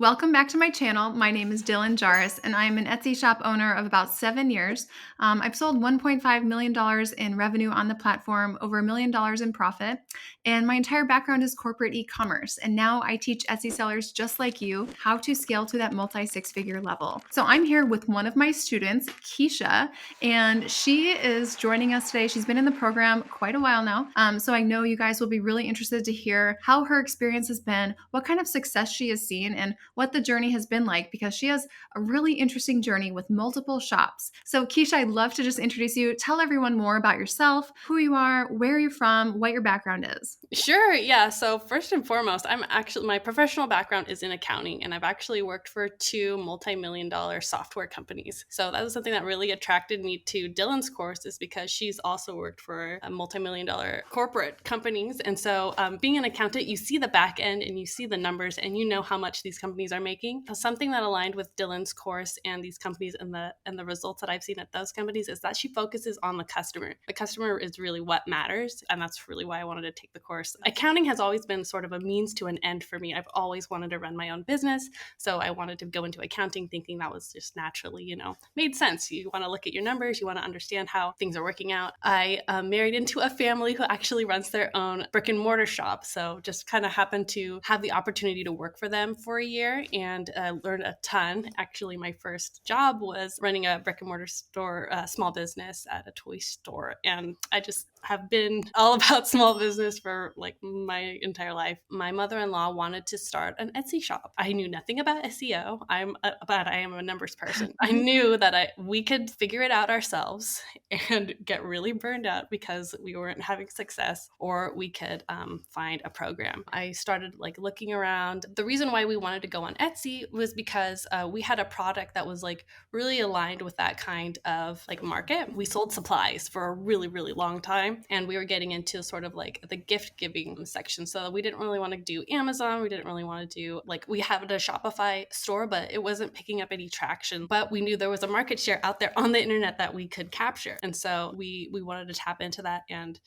Welcome back to my channel. My name is Dylan Jarris, and I am an Etsy shop owner of about 7 years. I've sold $1.5 million in revenue on the platform, over $1 million in profit, and my entire background is corporate e-commerce. And now I teach Etsy sellers just like you how to scale to that multi-six-figure level. So I'm here with one of my students, Keisha, and she is joining us today. She's been in the program quite a while now, so I know you guys will be really interested to hear how her experience has been, what kind of success she has seen, and what the journey has been like, because she has a really interesting journey with multiple shops. So Keisha, I'd love to just introduce you. Tell everyone more about yourself, who you are, where you're from, what your background is. Sure, yeah. So first and foremost, my professional background is in accounting, and I've actually worked for two multi-million dollar software companies. So that was something that really attracted me to Dylan's course, is because she's also worked for multi-million dollar corporate companies. And so being an accountant, you see the back end and you see the numbers and you know how much these companies are making. So something that aligned with Dylan's course and these companies and the results that I've seen at those companies is that she focuses on the customer. The customer is really what matters, and that's really why I wanted to take the course. Accounting has always been sort of a means to an end for me. I've always wanted to run my own business. So I wanted to go into accounting thinking that was just naturally, made sense. You want to look at your numbers, you want to understand how things are working out. I married into a family who actually runs their own brick and mortar shop. So just kind of happened to have the opportunity to work for them for a year and learn a ton. Actually, my first job was running a brick and mortar store, small business at a toy store. And I just have been all about small business for like my entire life. My mother-in-law wanted to start an Etsy shop. I knew nothing about SEO. But I am a numbers person. I knew that we could figure it out ourselves and get really burned out because we weren't having success, or we could find a program. I started like looking around. The reason why we wanted to go on Etsy was because we had a product that was like really aligned with that kind of like market. We sold supplies for a really, really long time, and we were getting into sort of like the gift giving section. So we didn't really want to do Amazon. We didn't really want to do we have a Shopify store, but it wasn't picking up any traction. But we knew there was a market share out there on the internet that we could capture. And so we wanted to tap into that. And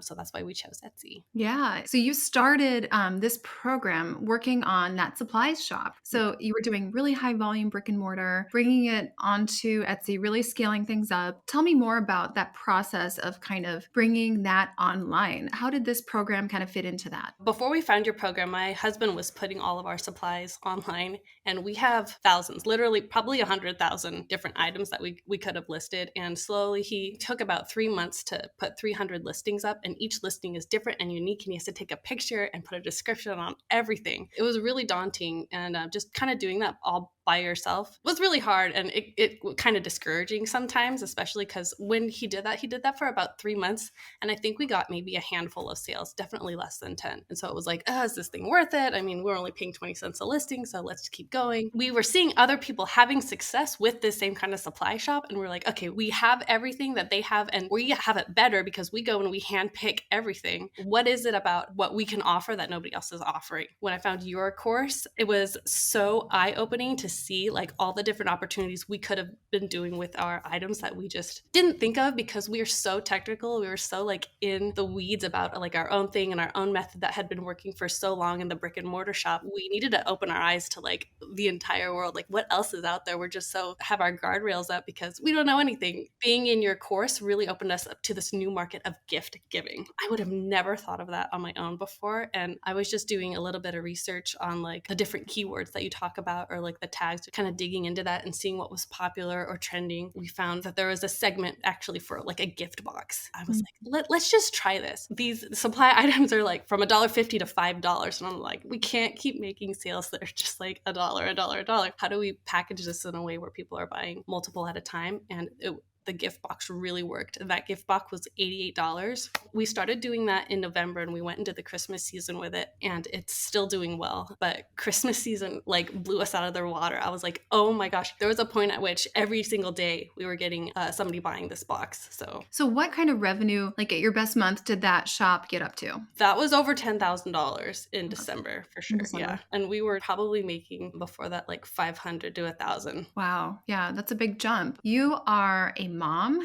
so that's why we chose Etsy. Yeah. So you started this program working on that supplies shop. So you were doing really high volume brick and mortar, bringing it onto Etsy, really scaling things up. Tell me more about that process of kind of bringing that online. How did this program kind of fit into that? Before we found your program, my husband was putting all of our supplies online, and we have thousands, literally probably 100,000 different items that we could have listed. And slowly he took about 3 months to put 300 listings up, and each listing is different and unique, and he has to take a picture and put a description on everything. It was really daunting, and just kind of doing that all by yourself was really hard, and it kind of discouraging sometimes, especially because when he did that for about 3 months, and I think we got maybe a handful of sales, definitely less than 10. And so it was like, is this thing worth it? I mean, we're only paying 20 cents a listing, so let's keep going. We were seeing other people having success with this same kind of supply shop, and we're like, okay, we have everything that they have, and we have it better because we go and we handpick everything. What is it about what we can offer that nobody else is offering? When I found your course, it was so eye-opening to see like all the different opportunities we could have been doing with our items that we just didn't think of because we are so technical. We were so like in the weeds about like our own thing and our own method that had been working for so long in the brick and mortar shop. We needed to open our eyes to like the entire world. Like what else is out there? We're just so have our guardrails up because we don't know anything. Being in your course really opened us up to this new market of gift giving. I would have never thought of that on my own before. And I was just doing a little bit of research on like the different keywords that you talk about or like the tags, kind of digging into that and seeing what was popular or trending. We found that there was a segment actually for like a gift box. I was like, let's just try this. These supply items are like from $1.50 to $5. And I'm like, we can't keep making sales that are just like $1, $1. How do we package this in a way where people are buying multiple at a time? And the gift box really worked. That gift box was $88. We started doing that in November and we went into the Christmas season with it, and it's still doing well. But Christmas season like blew us out of the water. I was like, oh my gosh. There was a point at which every single day we were getting somebody buying this box. So what kind of revenue, like at your best month, did that shop get up to? That was over $10,000 in December for sure. December. Yeah. And we were probably making before that like 500 to 1,000. Wow. Yeah, that's a big jump. You are a mom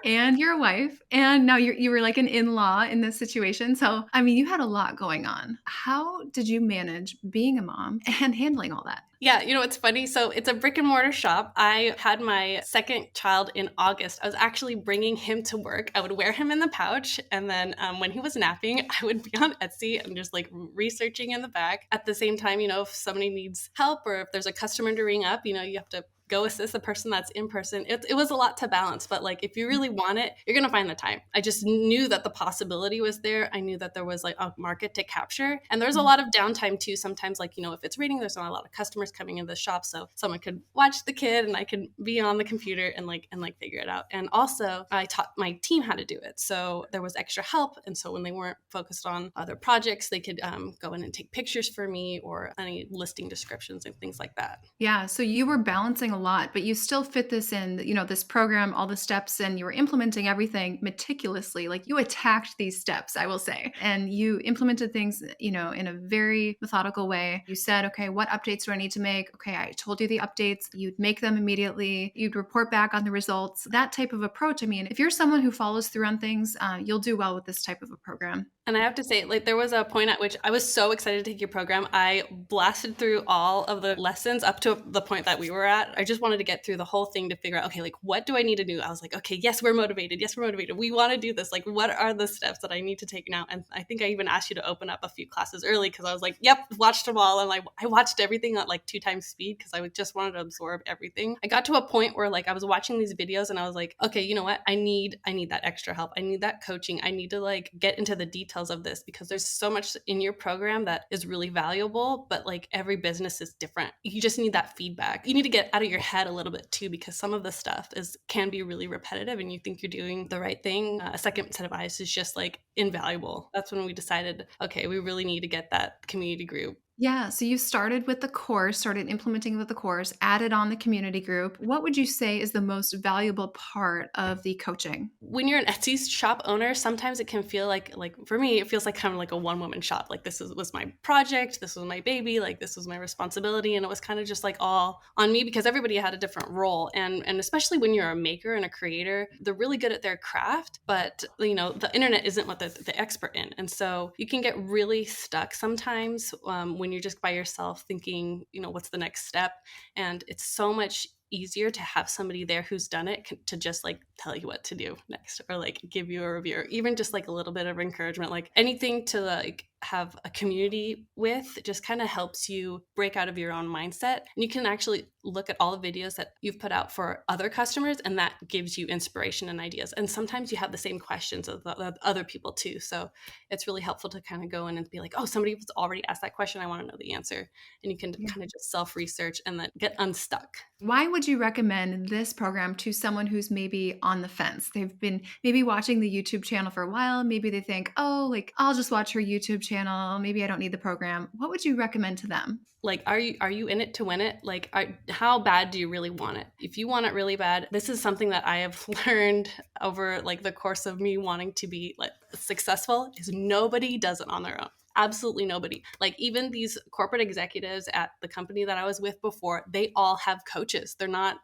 and you're a wife, and now you were like an in-law in this situation. So, I mean, you had a lot going on. How did you manage being a mom and handling all that? Yeah, it's funny. So it's a brick and mortar shop. I had my second child in August. I was actually bringing him to work. I would wear him in the pouch. And then when he was napping, I would be on Etsy and just like researching in the back. At the same time, if somebody needs help or if there's a customer to ring up, you have to go assist the person that's in person. It was a lot to balance, but like if you really want it, you're gonna find the time. I just knew that the possibility was there. I knew that there was like a market to capture, and there's a lot of downtime too. Sometimes, like if it's raining, there's not a lot of customers coming into the shop, so someone could watch the kid, and I could be on the computer and figure it out. And also, I taught my team how to do it, so there was extra help. And so when they weren't focused on other projects, they could go in and take pictures for me or any listing descriptions and things like that. Yeah, so you were balancing a lot, but you still fit this in, this program, all the steps, and you were implementing everything meticulously. Like you attacked these steps, I will say, and you implemented things, in a very methodical way. You said, okay, what updates do I need to make? Okay, I told you the updates. You'd make them immediately. You'd report back on the results. That type of approach. I mean, if you're someone who follows through on things, you'll do well with this type of a program. And I have to say, like, there was a point at which I was so excited to take your program. I blasted through all of the lessons up to the point that we were at. I just wanted to get through the whole thing to figure out, okay, like, what do I need to do? I was like, okay, yes, we're motivated. Yes, we're motivated. We want to do this. Like, what are the steps that I need to take now? And I think I even asked you to open up a few classes early because I was like, yep, watched them all. And I watched everything at like 2 times speed because I just wanted to absorb everything. I got to a point where like I was watching these videos and I was like, okay, you know what? I need that extra help. I need that coaching. I need to like get into the details of this because there's so much in your program that is really valuable, but like every business is different. You just need that feedback. You need to get out of your head a little bit too, because some of the stuff can be really repetitive and you think you're doing the right thing. A second set of eyes is just like invaluable. That's when we decided, okay, we really need to get that community group. Yeah, so you started with the course, started implementing with the course, added on the community group. What would you say is the most valuable part of the coaching? When you're an Etsy shop owner, sometimes it can feel like for me, it feels like kind of like a one-woman shop. Like was my project, this was my baby, like this was my responsibility. And it was kind of just like all on me because everybody had a different role. And especially when you're a maker and a creator, they're really good at their craft, but the internet isn't what the expert in. And so you can get really stuck sometimes when you're just by yourself thinking, what's the next step? And it's so much easier to have somebody there who's done it to just like tell you what to do next or like give you a review or even just like a little bit of encouragement, like anything to like have a community with just kind of helps you break out of your own mindset. And you can actually look at all the videos that you've put out for other customers and that gives you inspiration and ideas. And sometimes you have the same questions of the other people too. So it's really helpful to kind of go in and be like, oh, somebody was already asked that question. I want to know the answer. And you can kind of just self-research and then get unstuck. Why would you recommend this program to someone who's maybe on the fence? They've been maybe watching the YouTube channel for a while. Maybe they think, oh, like I'll just watch her YouTube channel. Maybe I don't need the program. What would you recommend to them? Like, are you in it to win it? Like, how bad do you really want it? If you want it really bad, this is something that I have learned over like the course of me wanting to be like successful is nobody does it on their own. Absolutely nobody. Like even these corporate executives at the company that I was with before, they all have coaches. They're not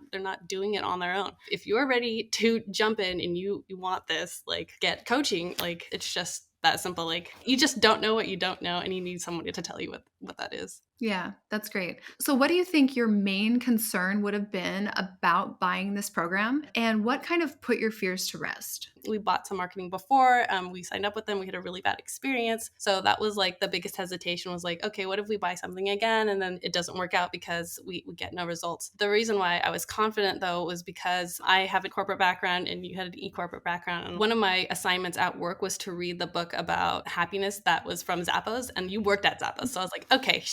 doing it on their own. If you're ready to jump in and you want this, like get coaching, like it's just that simple. Like you just don't know what you don't know and you need somebody to tell you what that is. Yeah, that's great. So what do you think your main concern would have been about buying this program and what kind of put your fears to rest? We bought some marketing before. We signed up with them. We had a really bad experience. So that was like the biggest hesitation was like, okay, what if we buy something again and then it doesn't work out because we get no results? The reason why I was confident though was because I have a corporate background and you had an e-corporate background. And one of my assignments at work was to read the book about happiness that was from Zappos, and you worked at Zappos. So I was like, okay,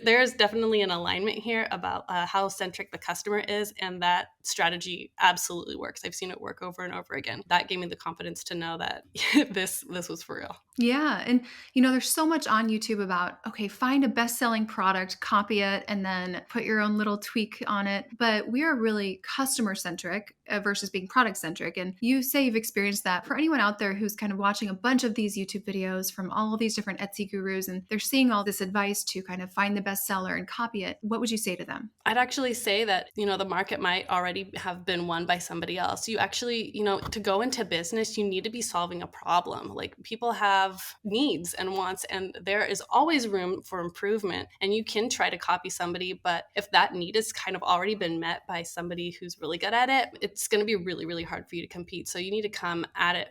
there's definitely an alignment here about how centric the customer is, and that strategy absolutely works. I've seen it work over and over again. That gave me the confidence to know that this was for real. Yeah. And, there's so much on YouTube about, okay, find a best-selling product, copy it, and then put your own little tweak on it. But we are really customer-centric versus being product-centric. And you say you've experienced that. For anyone out there who's kind of watching a bunch of these YouTube videos from all of these different Etsy gurus, and they're seeing all this advice to kind of find the a bestseller and copy it, what would you say to them? I'd actually say that, the market might already have been won by somebody else. You actually, to go into business, you need to be solving a problem. Like, people have needs and wants, and there is always room for improvement. And you can try to copy somebody, but if that need has kind of already been met by somebody who's really good at it, it's going to be really, really hard for you to compete. So you need to come at it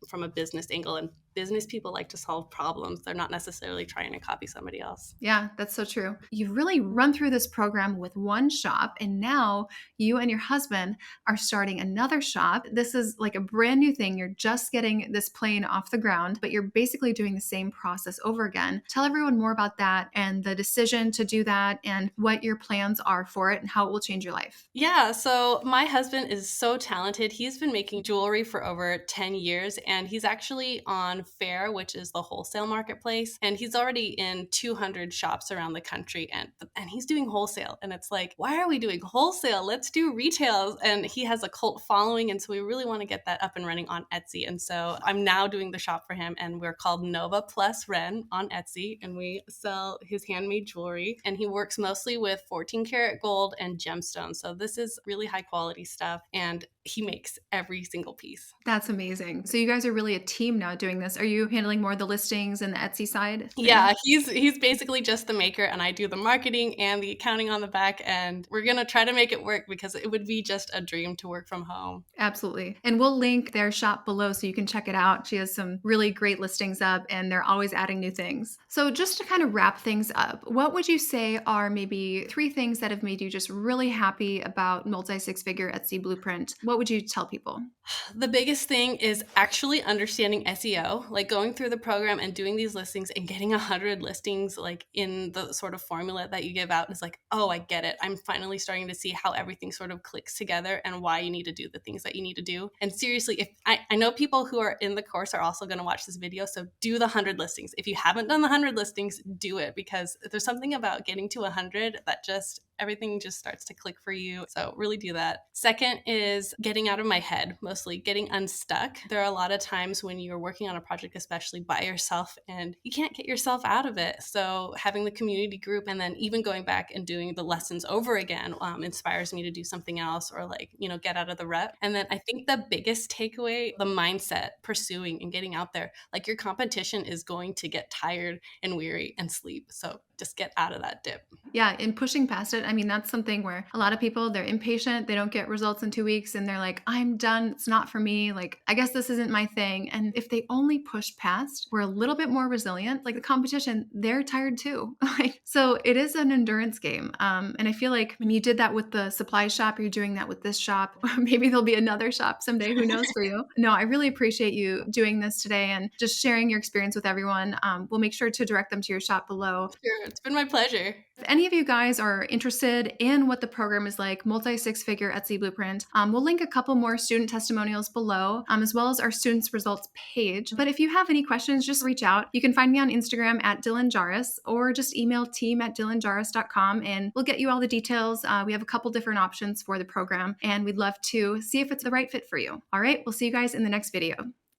from a business angle, and business people like to solve problems. They're not necessarily trying to copy somebody else. Yeah, that's so true. You've really run through this program with one shop, and now you and your husband are starting another shop. This is like a brand new thing. You're just getting this plane off the ground, but you're basically doing the same process over again. Tell everyone more about that and the decision to do that and what your plans are for it and how it will change your life. Yeah, so my husband is so talented. He's been making jewelry for over 10 years, and he's actually on Fair, which is the wholesale marketplace, and he's already in 200 shops around the country, and he's doing wholesale. And it's like, why are we doing wholesale? Let's do retail. And he has a cult following, and so we really want to get that up and running on Etsy. And so I'm now doing the shop for him, and we're called Nova Plus Ren on Etsy, and we sell his handmade jewelry, and he works mostly with 14 karat gold and gemstones. So this is really high quality stuff, and he makes every single piece. That's amazing. So you guys are really a team now doing this. Are you handling more of the listings and the Etsy side? Yeah, he's basically just the maker, and I do the marketing and the accounting on the back, and we're going to try to make it work because it would be just a dream to work from home. Absolutely. And we'll link their shop below so you can check it out. She has some really great listings up, and they're always adding new things. So just to kind of wrap things up, what would you say are maybe 3 things that have made you just really happy about multi-six-figure Etsy Blueprint? What would you tell people? The biggest thing is actually understanding SEO, like going through the program and doing these listings and getting 100 listings like in the sort of formula that you give out is like, oh, I get it. I'm finally starting to see how everything sort of clicks together and why you need to do the things that you need to do. And seriously, if I know people who are in the course are also going to watch this video, so do the 100 listings. If you haven't done the 100 listings, do it, because there's something about getting to 100 that just everything just starts to click for you. So really do that. Second is getting out of my head, mostly getting unstuck. There are a lot of times when you're working on a project, especially by yourself, and you can't get yourself out of it. So having the community group and then even going back and doing the lessons over again inspires me to do something else or get out of the rut. And then I think the biggest takeaway, the mindset, pursuing and getting out there. Like, your competition is going to get tired and weary and sleep. So just get out of that dip. Yeah, and pushing past it. I mean, that's something where a lot of people, they're impatient. They don't get results in 2 weeks and they're like, I'm done. It's not for me. Like, I guess this isn't my thing. And if they only push past, we're a little bit more resilient. Like the competition, they're tired too. So it is an endurance game. And I feel like when you did that with the supply shop, you're doing that with this shop. Maybe there'll be another shop someday. Who knows for you? No, I really appreciate you doing this today and just sharing your experience with everyone. We'll make sure to direct them to your shop below. Sure, it's been my pleasure. If any of you guys are interested in what the program is like, multi-six-figure Etsy Blueprint, we'll link a couple more student testimonials below, as well as our students results page. But if you have any questions, just reach out. You can find me on Instagram at Dylan Jarris, or just email team@dylanjarris.com and we'll get you all the details. We have a couple different options for the program and we'd love to see if it's the right fit for you. All right, we'll see you guys in the next video.